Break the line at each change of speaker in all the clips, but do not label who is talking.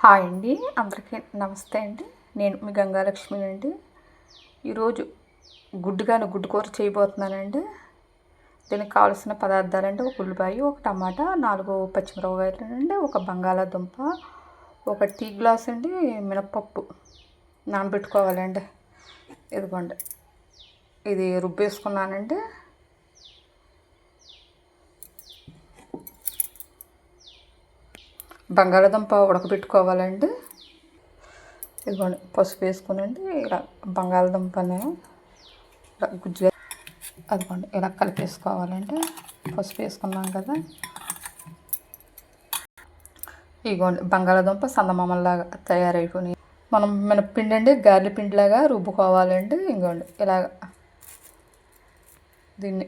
Hi అండి, అందరికీ నమస్తే అండి. నేను మీ గంగాలక్ష్మి అండి. ఈరోజు గుడ్డు కూర చేయబోతున్నానండి. దీనికి కావాల్సిన పదార్థాలండి: ఒక ఉల్లిపాయ, ఒక టమాటా, 4 పచ్చిమిరపకాయలు అండి, ఒక బంగాళాదుంప, ఒక టీ గ్లాస్ అండి మినపప్పు నానబెట్టుకోవాలండి. ఇదిగోండి, ఇది రుబ్బేసుకున్నానండి. బంగాళాదుంప ఉడకబెట్టుకోవాలండి. ఇదిగోండి, పసుపు వేసుకునండి. ఇలా బంగాళాదుంపని ఇలా గుజ్జుగా అదిగోండి ఇలా కలిపేసుకోవాలండి. పసుపు వేసుకున్నాం కదా. ఇదిగోండి, బంగాళాదుంప సన్నమామల్లాగా తయారైపోయి మనం మినప్పిండి అండి, గారెల పిండిలాగా రుబ్బుకోవాలండి. ఇదిగోండి ఇలాగ దీన్ని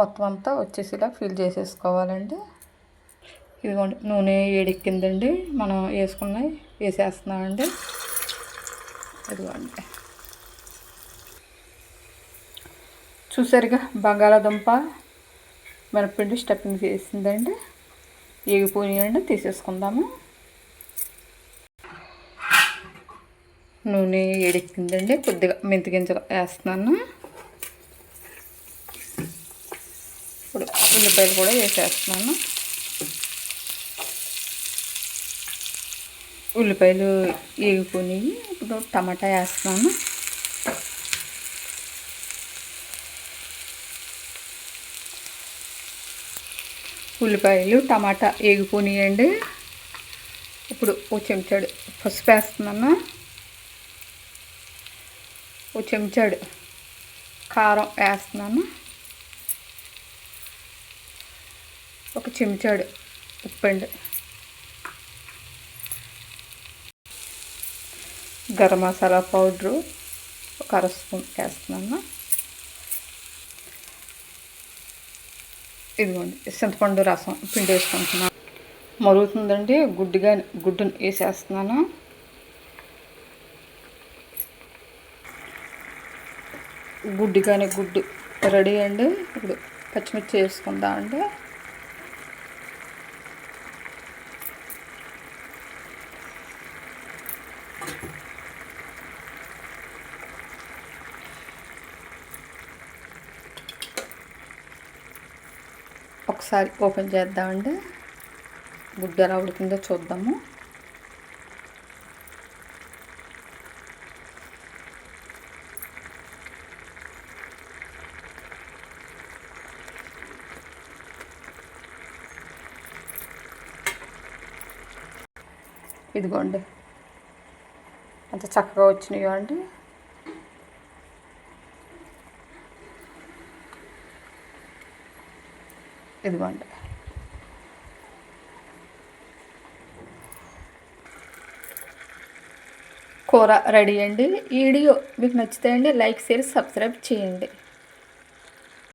మొత్తం అంతా వచ్చేసిలా ఫిల్ చేసేసుకోవాలండి. ఇదిగోండి, నూనె వేడెక్కిందండి. మనం వేసేస్తున్నామండి. ఇదిగోండి, చూసారుగా బంగాళాదుంప మినప్పిండి స్టఫింగ్ చేసిందండి. ఏగిపోయినాయండి, తీసేసుకుందాము. నూనె వేడెక్కిందండి. కొద్దిగా మెంతి గింజలు వేస్తున్నాను. ఇప్పుడు ఉల్లిపాయలు కూడా వేసేస్తున్నాను. ఉల్లిపాయలు వేగిపోయినాయి. ఇప్పుడు టమాటా వేస్తున్నాను. ఉల్లిపాయలు టమాటా వేగిపోయినాయండి. ఇప్పుడు ఓ చెంచాడు పసుపు వేస్తున్నాను. ఓ చెంచాడు కారం వేస్తున్నాను. ఒక చెంచాడు ఉప్పండి. గరం మసాలా పౌడరు ఒక అర స్పూన్ వేస్తున్నాను. ఇదిగోండి, చింతపండు రసం పిండి వేసుకుంటున్నాను. మరుగుతుందండి. గుడ్డుని వేసేస్తున్నాను. గుడ్డు రెడీ అండి. ఇప్పుడు పచ్చిమిర్చి వేసుకుందామండి. ఒకసారి ఓపెన్ చేద్దామండి. గుడ్డు ఎలా ఉడికిందో చూద్దాము. ఇదిగోండి, అంత చక్కగా వచ్చినాయో అండి. ఇదిగోండి, కూర రెడీ అండి. ఈ వీడియో మీకు నచ్చితే అండి లైక్, షేర్, సబ్స్క్రైబ్ చేయండి.